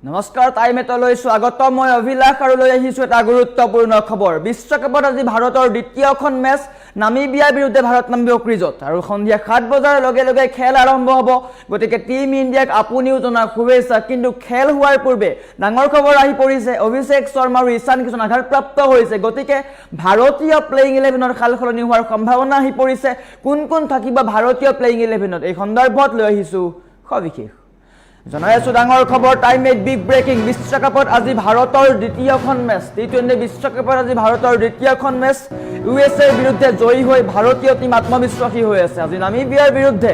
নমস্কাৰ টাইমেটলৈ স্বাগত মই অভিলাষ আৰু লৈ আহিছো এটা গুৰুত্বপূৰ্ণ খবৰ বিশ্বকাপত আজি ভাৰতৰ দ্বিতীয়খন মেচ নামিবিয়াৰ বিৰুদ্ধে ভাৰত নামিব ক্ৰিজত আৰু সন্ধিয়া 7 বজাৰ লগে লগে খেল আৰম্ভ হ'ব গতিকে টিম ইণ্ডিয়াক আপুনিও জনা শুভেচ্ছা কিন্তু খেল হোৱাৰ পূৰ্বে ডাঙৰ খবৰ আহি পৰিছে অভিষেক শৰ্মা আৰু ঈশান কিষণ আঘাতপ্ৰাপ্ত হৈছে গতিকে ভাৰতীয় প্লেইং 11ৰ খালখলনি হোৱাৰ সম্ভাৱনা আহি পৰিছে কোন কোন থাকিব ভাৰতীয় প্লেইং 11ত এই সন্দৰ্ভত লৈ আহিছো সবিশেষ জনাই আছো ডাঙৰ খবৰ টাইম এট বিগ ব্ৰেকিং বিশ্বকাপত আজি ভাৰতৰ দ্বিতীয়খন মেচ টি20 বিশ্বকাপত আজি ভাৰতৰ দ্বিতীয়খন মেচ ইউএছএৰ বিৰুদ্ধে জয়ী হৈ ভাৰতীয় টিম আত্মবিশ্বাসী হৈ আছে আজি নামিবিয়াৰ বিৰুদ্ধে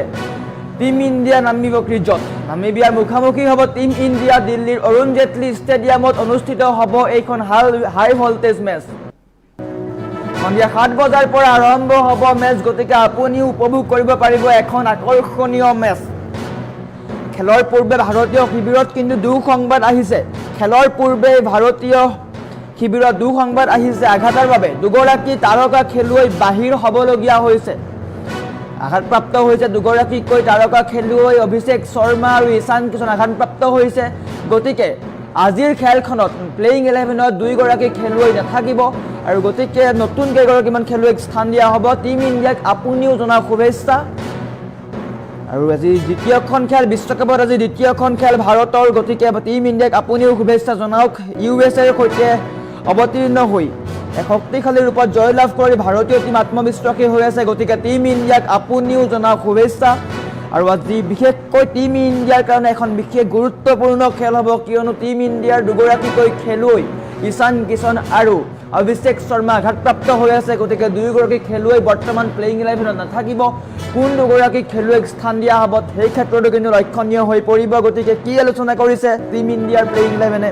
টিম ইণ্ডিয়া নামিব ক্ৰিজত নামিবিয়াৰ মুখামুখি হ'ব টিম ইণ্ডিয়া দিল্লীৰ অৰুণ জেটলি ষ্টেডিয়ামত অনুষ্ঠিত হ'ব এইখন হাই ভল্টেজ মেচ সন্ধিয়া 7 বজাৰ পৰা আৰম্ভ হ'ব মেচ গতিকে আপুনিও উপভোগ কৰিব পাৰিব এখন আকৰ্ষণীয় মেচ খেলৰ পূৰ্বে ভাৰতীয় শিবিৰত কিন্তু দুঃসংবাদ আহিছে খেলৰ পূৰ্বে ভাৰতীয় শিবিৰত দুঃসংবাদ আহিছে আঘাতৰ বাবে দুগৰাকী তাৰকা খেলুৱৈ বাহিৰ হ'বলগীয়া হৈছে আঘাতপ্ৰাপ্ত হৈছে দুগৰাকীকৈ তাৰকা খেলুৱৈ অভিষেক শৰ্মা আৰু ঈশান কিষণ আঘাতপ্ৰাপ্ত হৈছে গতিকে আজিৰ খেলখনত প্লেইং 11ত দুইগৰাকী খেলুৱৈ নাথাকিব আৰু গতিকে নতুন কেইগৰাকীমান খেলুৱৈক স্থান দিয়া হ'ব টিম ইণ্ডিয়াক আপুনিও জনা শুভেচ্ছা আৰু আজি দ্বিতীয়খন খেল বিশ্বকাপত আজি দ্বিতীয়খন খেল ভাৰতৰ গতিকে টিম ইণ্ডিয়াক আপুনিও শুভেচ্ছা জনাওক ইউএছএৰ সৈতে অৱতীৰ্ণ হৈ এক শক্তিশালী ৰূপত জয়লাভ কৰি ভাৰতীয় টিম আত্মবিশ্বাসী হৈ আছে গতিকে টিম ইণ্ডিয়াক আপুনিও জনাওক শুভেচ্ছা আৰু আজি বিশেষকৈ টিম ইণ্ডিয়াৰ কাৰণে এখন বিশেষ গুৰুত্বপূৰ্ণ খেল হ'ব কিয়নো টিম ইণ্ডিয়াৰ দুগৰাকীকৈ খেলুৱৈ ঈশান কিষণ আৰু অভিষেক শৰ্মা আঘাতপ্ৰাপ্ত হৈ আছে গতিকে দুয়োগৰাকী খেলুৱৈ বৰ্তমান প্লেইং 11ত নাথাকিব কোন দুগৰাকী খেলুৱৈক স্থান দিয়া হ'ব সেই ক্ষেত্ৰতো কিন্তু লক্ষণীয় হৈ পৰিব গতিকে কি আলোচনা কৰিছে টিম ইণ্ডিয়াৰ প্লেইং 11এ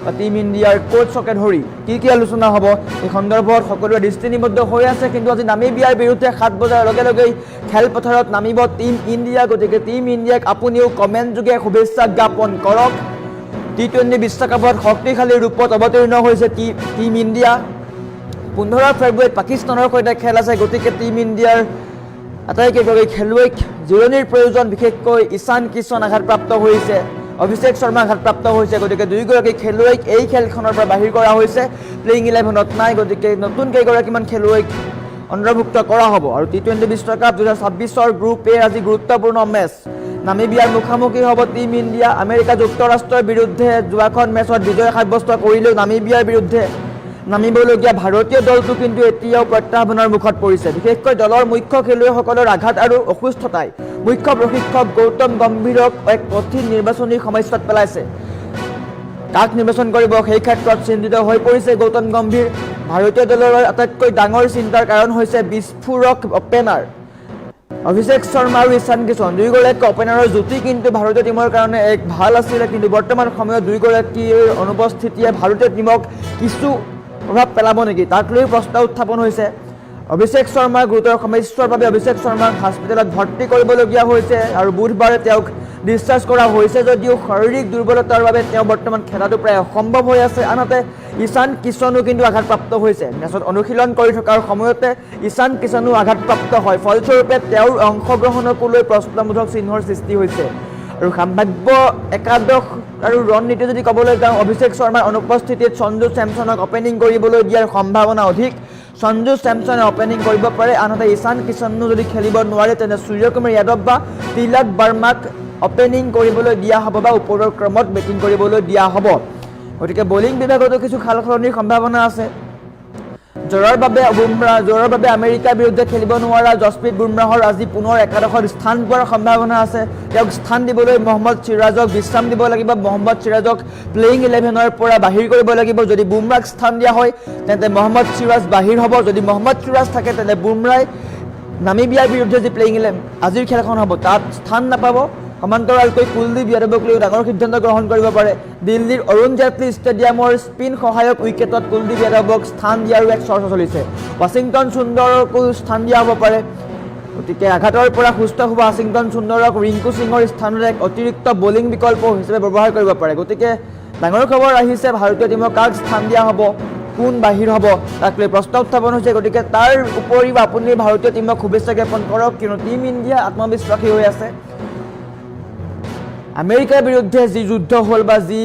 বা টিম ইণ্ডিয়াৰ কোচকে ধৰি কি আলোচনা হ'ব এই সন্দৰ্ভত সকলোৱে দৃষ্টি নিবদ্ধ হৈ আছে কিন্তু আজি নামিবিয়াৰ বিৰুদ্ধে 7 বজাৰ লগে লগেই খেলপথাৰত নামিব টিম ইণ্ডিয়া গতিকে টিম ইণ্ডিয়াক আপুনিও কমেণ্ট যোগে শুভেচ্ছা জ্ঞাপন কৰক টি20 বিশ্বকাপত শক্তিশালী ৰূপত অৱতীৰ্ণ হৈছে টিম ইণ্ডিয়া 15 ফেব্ৰুৱাৰীত পাকিস্তানৰ সৈতে খেল আছে গতিকে টিম ইণ্ডিয়াৰ আটাইকেইগৰাকী খেলুৱৈক জিৰণিৰ প্ৰয়োজন বিশেষকৈ ঈশান কিষণ আঘাতপ্ৰাপ্ত হৈছে অভিষেক শৰ্মা আঘাতপ্ৰাপ্ত হৈছে গতিকে দুইগৰাকী খেলুৱৈক এই খেলখনৰ পৰা বাহিৰ কৰা হৈছে প্লেইং 11ত নাই গতিকে নতুন কেইগৰাকীমান খেলুৱৈক অন্তৰ্ভুক্ত কৰা হ'ব আৰু টি20 বিশ্বকাপ 2026ৰ গ্ৰুপ এ আজি গুৰুত্বপূৰ্ণ মেচ নামিবিয়াৰ মুখামুখি হ'ব টিম ইণ্ডিয়া আমেৰিকা যুক্তৰাষ্ট্ৰৰ বিৰুদ্ধে যোৱাখন মেচত বিজয় সাব্যস্ত কৰিলেও নামিবিয়াৰ বিৰুদ্ধে নামিবলগীয়া ভাৰতীয় দলটো কিন্তু এতিয়াও প্ৰত্যাহ্বানৰ মুখত পৰিছে বিশেষকৈ দলৰ মুখ্য খেলুৱৈসকলৰ আঘাত আৰু অসুস্থতাই মুখ্য প্ৰশিক্ষক গৌতম গম্ভীৰক এক কঠিন নিৰ্বাচনী সমস্যাত পেলাইছে কাক নিৰ্বাচন কৰিব সেই ক্ষেত্ৰত চিন্তিত হৈ পৰিছে গৌতম গম্ভীৰ ভাৰতীয় দলৰ আটাইতকৈ ডাঙৰ চিন্তাৰ কাৰণ হৈছে বিস্ফোৰক অপেনাৰ অভিষেক শৰ্মা আৰু ঈশান কিষণ দুইগৰাকী অপেনাৰৰ জুটি কিন্তু ভাৰতীয় টিমৰ কাৰণে এক ভাল আছিল কিন্তু বৰ্তমান সময়ত দুইগৰাকীৰ অনুপস্থিতিয়ে ভাৰতীয় টিমক কিছু প্ৰভাৱ পেলাব নেকি তাক লৈ প্ৰশ্ন উত্থাপন হৈছে অভিষেক শৰ্মাৰ গুৰুতৰ সমস্যাৰ বাবে অভিষেক শৰ্মাক হস্পিটেলত ভৰ্তি কৰিবলগীয়া হৈছে আৰু বুধবাৰে তেওঁক ডিসচাৰ্জ কৰা হৈছে যদিও শাৰীৰিক দুৰ্বলতাৰ বাবে তেওঁ বৰ্তমান খেলাটো প্ৰায় অসম্ভৱ হৈ আছে আনহাতে ঈশান কিষণো কিন্তু আঘাতপ্ৰাপ্ত হৈছে মেচত অনুশীলন কৰি থকাৰ সময়তে ঈশান কিষণো আঘাতপ্ৰাপ্ত হয় ফলস্বৰূপে তেওঁৰ অংশগ্ৰহণকো লৈ প্ৰশ্নবোধক চিহ্নৰ সৃষ্টি হৈছে আৰু সম্ভাৱ্য একাদশ আৰু ৰণনীতি যদি ক'বলৈ যাওঁ অভিষেক শৰ্মাৰ অনুপস্থিতিত সঞ্জু চেমছনক অপেনিং কৰিবলৈ দিয়াৰ সম্ভাৱনা অধিক সঞ্জু চেমছনে অপেনিং কৰিব পাৰে আনহাতে ঈশান কিষণো যদি খেলিব নোৱাৰে তেনে সূৰ্যকুমাৰ যাদৱ বা তিলক বাৰ্মাক অপেনিং কৰিবলৈ দিয়া হ'ব বা ওপৰৰ ক্ৰমত বেটিং কৰিবলৈ দিয়া হ'ব গতিকে বলিং বিভাগতো কিছু খালখলনিৰ সম্ভাৱনা আছে জ্বৰৰ বাবে আমেৰিকাৰ বিৰুদ্ধে খেলিব নোৱাৰা জসপ্ৰীত বুমৰাহৰ আজি পুনৰ একাদশত স্থান পোৱাৰ সম্ভাৱনা আছে তেওঁক স্থান দিবলৈ মহম্মদ সিৰাজক বিশ্ৰাম দিব লাগিব মহম্মদ সিৰাজক প্লেইং 11ৰ পৰা বাহিৰ কৰিব লাগিব যদি বুমৰাক স্থান দিয়া হয় তেন্তে মহম্মদ সিৰাজ বাহিৰ হ'ব যদি মহম্মদ সিৰাজ থাকে তেন্তে বুমৰাই নামিবিয়াৰ বিৰুদ্ধে যি প্লেইং 11 আজিৰ খেলখন হ'ব তাত স্থান নাপাব সমান্তৰালকৈ কুলদীপ যাদৱক লৈ ডাঙৰ সিদ্ধান্ত গ্ৰহণ কৰিব পাৰে দিল্লীৰ অৰুণ জেটলি ষ্টেডিয়ামৰ স্পিন সহায়ক উইকেটত কুলদীপ যাদৱক স্থান দিয়াৰো এক চৰ্চা চলিছে ৱাশ্বিংটন সুন্দৰকো স্থান দিয়া হ'ব পাৰে গতিকে আঘাতৰ পৰা সুস্থ হোৱা ৱাশ্বিংটন সুন্দৰক ৰিংকু সিঙৰ স্থানত এক অতিৰিক্ত বলিং বিকল্প হিচাপে ব্যৱহাৰ কৰিব পাৰে গতিকে ডাঙৰ খবৰ আহিছে ভাৰতীয় টিমক কাক স্থান দিয়া হ'ব কোন বাহিৰ হ'ব তাক লৈ প্ৰশ্ন উত্থাপন হৈছে গতিকে তাৰ উপৰিও আপুনি ভাৰতীয় টিমক শুভেচ্ছা জ্ঞাপন কৰক কিয়নো টিম ইণ্ডিয়া আত্মবিশ্বাসী হৈ আছে আমেৰিকাৰ বিৰুদ্ধে যি যুদ্ধ হ'ল বা যি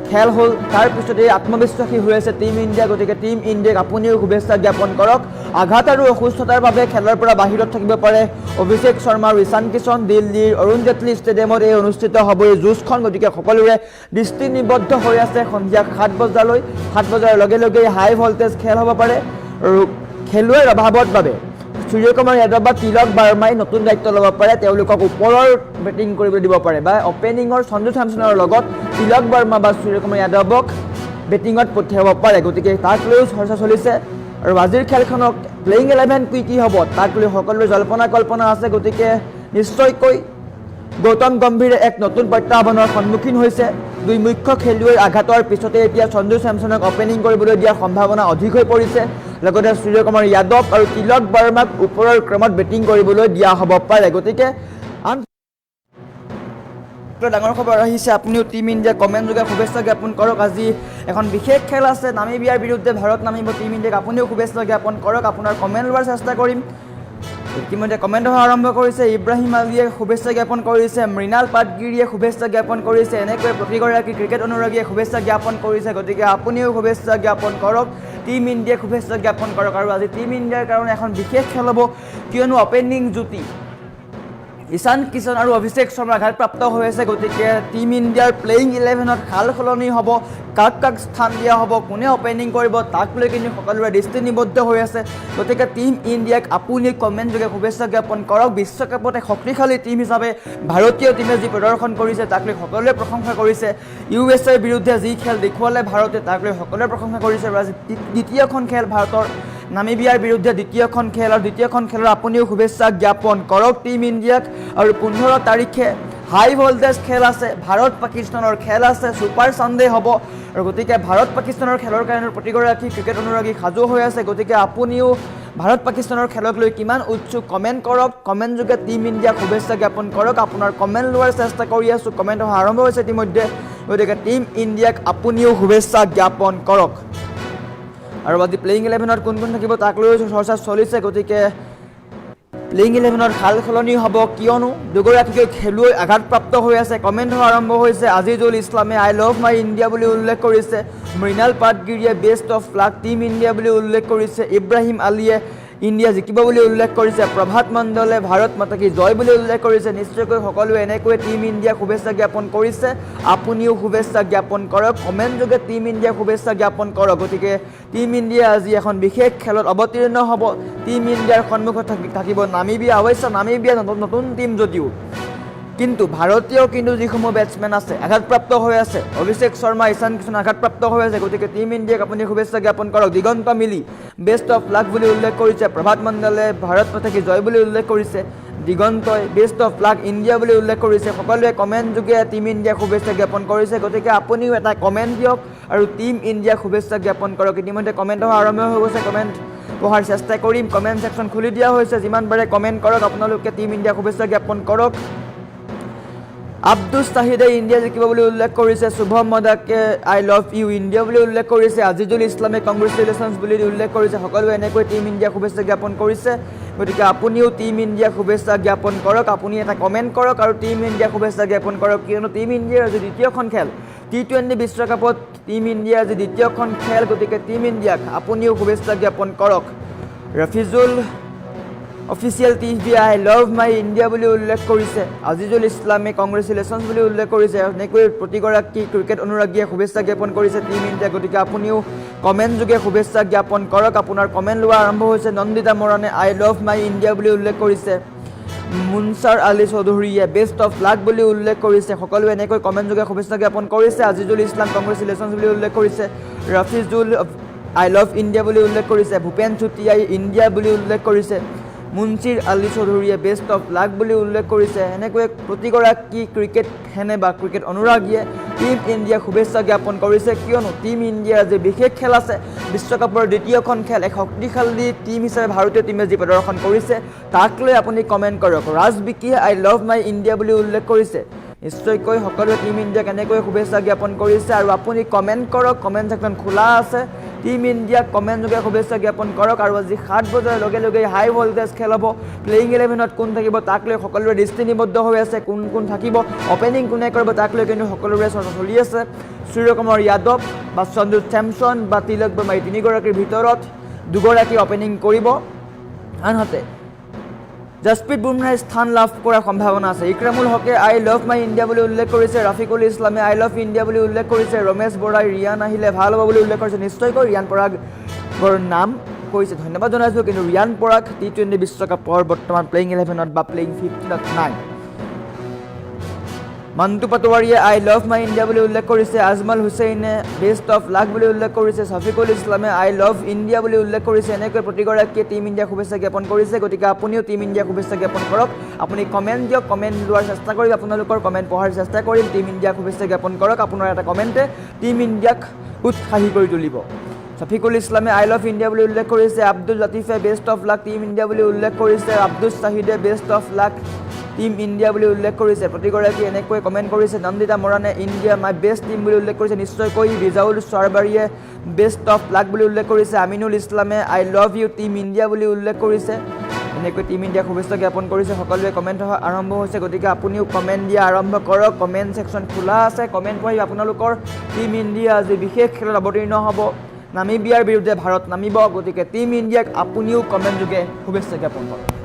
খেল হ'ল তাৰ পিছতে আত্মবিশ্বাসী হৈ আছে টিম ইণ্ডিয়া গতিকে টিম ইণ্ডিয়াক আপুনিও শুভেচ্ছা জ্ঞাপন কৰক আঘাত আৰু অসুস্থতাৰ বাবে খেলৰ পৰা বাহিৰত থাকিব পাৰে অভিষেক শৰ্মা আৰু ঈশান কিষণ দিল্লীৰ অৰুণ জেটলী ষ্টেডিয়ামত এই অনুষ্ঠিত হ'ব এই যুঁজখন গতিকে সকলোৰে দৃষ্টি নিবদ্ধ হৈ আছে সন্ধিয়া 7 বজালৈ 7 বজাৰ লগে লগে হাই ভল্টেজ খেল হ'ব পাৰে আৰু খেলুৱৈৰ অভাৱৰ বাবে সূৰ্যকুমাৰ যাদৱ বা তিলক বাৰ্মাই নতুন দায়িত্ব ল'ব পাৰে তেওঁলোকক ওপৰৰ বেটিং কৰিবলৈ দিব পাৰে বা অপেনিঙৰ সঞ্জু চেমছনৰ লগত তিলক বাৰ্মা বা সূৰ্যকুমাৰ যাদৱক বেটিঙত পঠিয়াব পাৰে গতিকে তাক লৈও চৰ্চা চলিছে আৰু আজিৰ খেলখনক প্লেইং 11 কি হ'ব তাক লৈ সকলোৰে জল্পনা কল্পনা আছে গতিকে নিশ্চয়কৈ গৌতম গম্ভীৰে এক নতুন প্ৰত্যাহ্বানৰ সন্মুখীন হৈছে দুই মুখ্য খেলুৱৈৰ আঘাতৰ পিছতে এতিয়া সঞ্জু চেমছনক অপেনিং কৰিবলৈ দিয়াৰ সম্ভাৱনা অধিক হৈ পৰিছে লগতে সূৰ্যকুমাৰ যাদৱ আৰু তিলক বাৰ্মাক ওপৰৰ ক্ৰমত বেটিং কৰিবলৈ দিয়া হ'ব পাৰে গতিকে আন ডাঙৰ খবৰ আহিছে আপুনিও টিম ইণ্ডিয়া কমেণ্ট যোগে শুভেচ্ছা জ্ঞাপন কৰক আজি এখন বিশেষ খেল আছে নামিবিয়াৰ বিৰুদ্ধে ভাৰত নামিব টিম ইণ্ডিয়াক আপুনিও শুভেচ্ছা জ্ঞাপন কৰক আপোনাৰ কমেণ্ট লোৱাৰ চেষ্টা কৰিম ইতিমধ্যে কমেণ্ট হোৱা আৰম্ভ কৰিছে ইব্ৰাহিম আলীয়ে শুভেচ্ছা জ্ঞাপন কৰিছে মৃণাল পাটগিৰিয়ে শুভেচ্ছা জ্ঞাপন কৰিছে এনেকৈ প্ৰতিগৰাকী ক্ৰিকেট অনুৰাগীয়ে শুভেচ্ছা জ্ঞাপন কৰিছে গতিকে আপুনিও শুভেচ্ছা জ্ঞাপন কৰক টিম ইণ্ডিয়াক শুভেচ্ছা জ্ঞাপন কৰক আৰু আজি টিম ইণ্ডিয়াৰ কাৰণে এখন বিশেষ খেল হ'ব কিয়নো অপেনিং যুটি ঈশান কিষণ আৰু অভিষেক শৰ্মা আঘাতপ্ৰাপ্ত হৈ আছে গতিকে টিম ইণ্ডিয়াৰ প্লেইং 11ত সাল সলনি হ'ব কাক স্থান দিয়া হ'ব কোনে অপেনিং কৰিব তাক লৈ কিন্তু সকলোৰে দৃষ্টি নিবদ্ধ হৈ আছে গতিকে টিম ইণ্ডিয়াক আপুনি কমেণ্ট যোগে শুভেচ্ছা জ্ঞাপন কৰক বিশ্বকাপত এক শক্তিশালী টিম হিচাপে ভাৰতীয় টিমে যি প্ৰদৰ্শন কৰিছে তাক লৈ সকলোৱে প্ৰশংসা কৰিছে USA বিৰুদ্ধে যি খেল দেখুৱালে ভাৰতে তাক লৈ সকলোৱে প্ৰশংসা কৰিছে আৰু আজি দ্বিতীয়খন খেল ভাৰতৰ নামিবিয়াৰ বিৰুদ্ধে দ্বিতীয়খন খেল আৰু দ্বিতীয়খন খেলৰ আপুনিও শুভেচ্ছা জ্ঞাপন কৰক টিম ইণ্ডিয়াক আৰু 15 তাৰিখে হাই ভল্টেজ খেল আছে ভাৰত পাকিস্তানৰ খেল আছে ছুপাৰ ছানডে হ'ব আৰু গতিকে ভাৰত পাকিস্তানৰ খেলৰ কাৰণে প্ৰতিগৰাকী ক্ৰিকেট অনুৰাগী সাজু হৈ আছে গতিকে আপুনিও ভাৰত পাকিস্তানৰ খেলক লৈ কিমান উৎসুক কমেণ্ট কৰক কমেণ্ট যোগে টিম ইণ্ডিয়াক শুভেচ্ছা জ্ঞাপন কৰক আপোনাৰ কমেণ্ট লোৱাৰ চেষ্টা কৰি আছোঁ কমেণ্ট হোৱা আৰম্ভ হৈছে ইতিমধ্যে গতিকে টিম ইণ্ডিয়াক আপুনিও শুভেচ্ছা জ্ঞাপন কৰক আৰু আজি প্লেইং 11ত কোন থাকিব তাক লৈ চৰ্চা চলিছে গতিকে প্লেইং 11ত সাল সলনি হ'ব কিয়নো দুগৰাকীকৈ খেলুৱৈ আঘাতপ্ৰাপ্ত হৈ আছে কমেণ্ট হোৱা আৰম্ভ হৈছে আজিজুল ইছলামে আই লাভ মাই ইণ্ডিয়া বুলি উল্লেখ কৰিছে মৃণাল পাটগিৰিয়ে best of luck team India বুলি উল্লেখ কৰিছে ইব্ৰাহিম আলীয়ে ইণ্ডিয়া জিকিব বুলি উল্লেখ কৰিছে প্ৰভাত মণ্ডলে ভাৰত মাতা কি জয় বুলি উল্লেখ কৰিছে নিশ্চয়কৈ সকলোৱে এনেকৈ টিম ইণ্ডিয়াক শুভেচ্ছা জ্ঞাপন কৰিছে আপুনিও শুভেচ্ছা জ্ঞাপন কৰক কমেণ্ট যোগে টিম ইণ্ডিয়াক শুভেচ্ছা জ্ঞাপন কৰক গতিকে টিম ইণ্ডিয়া আজি এখন বিশেষ খেলত অৱতীৰ্ণ হ'ব টিম ইণ্ডিয়াৰ সন্মুখত থাকিব নামিবিয়া অৱশ্যে নামিবিয়া নতুন টিম যদিও কিন্তু ভাৰতীয় কিন্তু যিসমূহ বেটছমেন আছে আঘাতপ্ৰাপ্ত হৈ আছে অভিষেক শৰ্মা ঈশান কিষণ আঘাতপ্ৰাপ্ত হৈ আছে গতিকে টিম ইণ্ডিয়াক আপুনি শুভেচ্ছা জ্ঞাপন কৰক দিগন্ত মিলি বেষ্ট অফ লাক বুলি উল্লেখ কৰিছে প্ৰভাত মণ্ডলে ভাৰত মাতা কি জয় বুলি উল্লেখ কৰিছে দিগন্তই বেষ্ট অফ লাক ইণ্ডিয়া বুলি উল্লেখ কৰিছে সকলোৱে কমেণ্ট যোগে টিম ইণ্ডিয়াক শুভেচ্ছা জ্ঞাপন কৰিছে গতিকে আপুনিও এটা কমেণ্ট দিয়ক আৰু টিম ইণ্ডিয়াক শুভেচ্ছা জ্ঞাপন কৰক ইতিমধ্যে কমেণ্ট হোৱা আৰম্ভ হৈ গৈছে কমেণ্ট পঢ়াৰ চেষ্টা কৰিম কমেণ্ট ছেকশ্যন খুলি দিয়া হৈছে যিমান পাৰে কমেণ্ট কৰক আপোনালোকে টিম ইণ্ডিয়াক শুভেচ্ছা জ্ঞাপন কৰক আব্দুল শাহিদে ইণ্ডিয়া জিকিব বুলি উল্লেখ কৰিছে শুভম মদাকে আই লাভ ইউ ইণ্ডিয়া বুলি উল্লেখ কৰিছে আজিজুল ইছলামে কংগ্ৰেচুলেশ্যনছ বুলি উল্লেখ কৰিছে সকলোৱে এনেকৈ টিম ইণ্ডিয়াক শুভেচ্ছা জ্ঞাপন কৰিছে গতিকে আপুনিও টিম ইণ্ডিয়াক শুভেচ্ছা জ্ঞাপন কৰক আপুনি এটা কমেণ্ট কৰক আৰু টিম ইণ্ডিয়াক শুভেচ্ছা জ্ঞাপন কৰক কিয়নো টিম ইণ্ডিয়াৰ আজি দ্বিতীয়খন খেল T20 বিশ্বকাপত টিম ইণ্ডিয়াৰ আজি দ্বিতীয়খন খেল গতিকে টিম ইণ্ডিয়াক আপুনিও শুভেচ্ছা জ্ঞাপন কৰক Rafizul official TV I love my India বুলি উল্লেখ কৰিছে আজিজুল ইছলামে কংগ্ৰেচুলেশ্যনছ বুলি উল্লেখ কৰিছে এনেকৈ প্ৰতিগৰাকী ক্ৰিকেট অনুৰাগীয়ে শুভেচ্ছা জ্ঞাপন কৰিছে টিম ইণ্ডিয়া গতিকে আপুনিও কমেণ্ট যোগে শুভেচ্ছা জ্ঞাপন কৰক আপোনাৰ কমেণ্ট লোৱা আৰম্ভ হৈছে নন্দিতা মৰাণে আই লাভ মাই ইণ্ডিয়া বুলি উল্লেখ কৰিছে মুনছাৰ আলী চৌধুৰীয়ে বেষ্ট অফ লাক বুলি উল্লেখ কৰিছে সকলোৱে এনেকৈ কমেণ্ট যোগে শুভেচ্ছা জ্ঞাপন কৰিছে আজিজুল ইছলাম কংগ্ৰেচুলেশ্যনছ বুলি উল্লেখ কৰিছে ৰফিজুল আই লাভ ইণ্ডিয়া বুলি উল্লেখ কৰিছে ভূপেন চুটিয়াই ইণ্ডিয়া বুলি উল্লেখ কৰিছে মুনচিৰ আলী চৌধুৰীয়ে বেষ্ট অফ লাক বুলি উল্লেখ কৰিছে এনেকৈ প্ৰতিগৰাকী ক্ৰিকেট ফেনে বা ক্ৰিকেট অনুৰাগীয়ে টিম ইণ্ডিয়াক শুভেচ্ছা জ্ঞাপন কৰিছে কিয়নো টিম ইণ্ডিয়াৰ আজি বিশেষ খেল আছে বিশ্বকাপৰ দ্বিতীয়খন খেল এক শক্তিশালী টিম হিচাপে ভাৰতীয় টিমে যি প্ৰদৰ্শন কৰিছে তাক লৈ আপুনি কমেণ্ট কৰক ৰাজ বিকিয়ে আই লাভ মাই ইণ্ডিয়া বুলি উল্লেখ কৰিছে নিশ্চয়কৈ সকলোৱে টিম ইণ্ডিয়াক এনেকৈ শুভেচ্ছা জ্ঞাপন কৰিছে আৰু আপুনি কমেণ্ট কৰক কমেণ্ট ছেকশ্যন খোলা আছে টিম ইণ্ডিয়াক কমেণ্ট যোগে শুভেচ্ছা জ্ঞাপন কৰক আৰু আজি 7 বজাৰ লগে লগে হাই ভল্টেজ খেল হ'ব প্লেইং 11ত কোন থাকিব তাক লৈ সকলোৰে দৃষ্টি নিবদ্ধ হৈ আছে কোন কোন থাকিব অপেনিং কোনে কৰিব তাক লৈ কিন্তু সকলোৰে চৰ্চা চলি আছে সূৰ্যকুমাৰ যাদৱ বা সঞ্জু চেমছন বা তিলক বৰ্মা এই তিনিগৰাকীৰ ভিতৰত দুগৰাকী অপেনিং কৰিব আনহাতে জসপ্ৰীত বুমৰাহে স্থান লাভ কৰাৰ সম্ভাৱনা আছে ইকৰামুল হকে আই লাভ মাই ইণ্ডিয়া বুলি উল্লেখ কৰিছে ৰাফিকুল ইছলামে আই লাভ ইণ্ডিয়া বুলি উল্লেখ কৰিছে ৰমেশ বৰাই ৰিয়ান আহিলে ভাল হ'ব বুলি উল্লেখ কৰিছে নিশ্চয়কৈ ৰিয়ান পৰাগৰ নাম কৈছে ধন্যবাদ জনাইছোঁ কিন্তু ৰিয়ান পৰাগ টি20 বিশ্বকাপৰ বৰ্তমান প্লেইং 11ত বা প্লেইং 15ত নাই মন্টু পাটোৱাৰীয়ে আই লাভ মাই ইণ্ডিয়া বুলি উল্লেখ কৰিছে আজমল হুছেইনে বেষ্ট অফ লাক বুলি উল্লেখ কৰিছে শফিকুল ইছলামে আই লাভ ইণ্ডিয়া বুলি উল্লেখ কৰিছে এনেকৈ প্ৰতিগৰাকীয়ে টিম ইণ্ডিয়া শুভেচ্ছা জ্ঞাপন কৰিছে গতিকে আপুনিও টিম ইণ্ডিয়া শুভেচ্ছা জ্ঞাপন কৰক আপুনি কমেণ্ট দিয়ক কমেণ্ট লোৱাৰ চেষ্টা কৰিম আপোনালোকৰ কমেণ্ট পঢ়াৰ চেষ্টা কৰিম টিম ইণ্ডিয়া শুভেচ্ছা জ্ঞাপন কৰক আপোনাৰ এটা কমেণ্টে টিম ইণ্ডিয়াক উৎসাহী কৰি তুলিব শফিকুল ইছলামে আই লাভ ইণ্ডিয়া বুলি উল্লেখ কৰিছে আব্দুল লতিফে best of luck team India বুলি উল্লেখ কৰিছে আব্দুল শ্বাহিদে best of luck team India বুলি উল্লেখ কৰিছে প্ৰতিগৰাকী এনেকৈ কমেণ্ট কৰিছে নন্দিতা মৰাণে ইণ্ডিয়া মাই বেষ্ট টিম বুলি উল্লেখ কৰিছে নিশ্চয়কৈ ৰিজাউল চাৰবাৰীয়ে বেষ্ট অফ লাক বুলি উল্লেখ কৰিছে আমিনুল ইছলামে আই লাভ ইউ টিম ইণ্ডিয়া বুলি উল্লেখ কৰিছে এনেকৈ টিম ইণ্ডিয়া শুভেচ্ছা জ্ঞাপন কৰিছে সকলোৱে কমেণ্ট আৰম্ভ হৈছে গতিকে আপুনিও কমেণ্ট দিয়া আৰম্ভ কৰক কমেণ্ট ছেকশ্যন খোলা আছে কমেণ্ট পঢ়ি আপোনালোকৰ টিম ইণ্ডিয়া আজি বিশেষ খেলত অৱতীৰ্ণ হ'ব নামিবিয়াৰ বিৰুদ্ধে ভাৰত নামিব গতিকে টিম ইণ্ডিয়াক আপুনিও কমেণ্ট যোগে শুভেচ্ছা জ্ঞাপন কৰক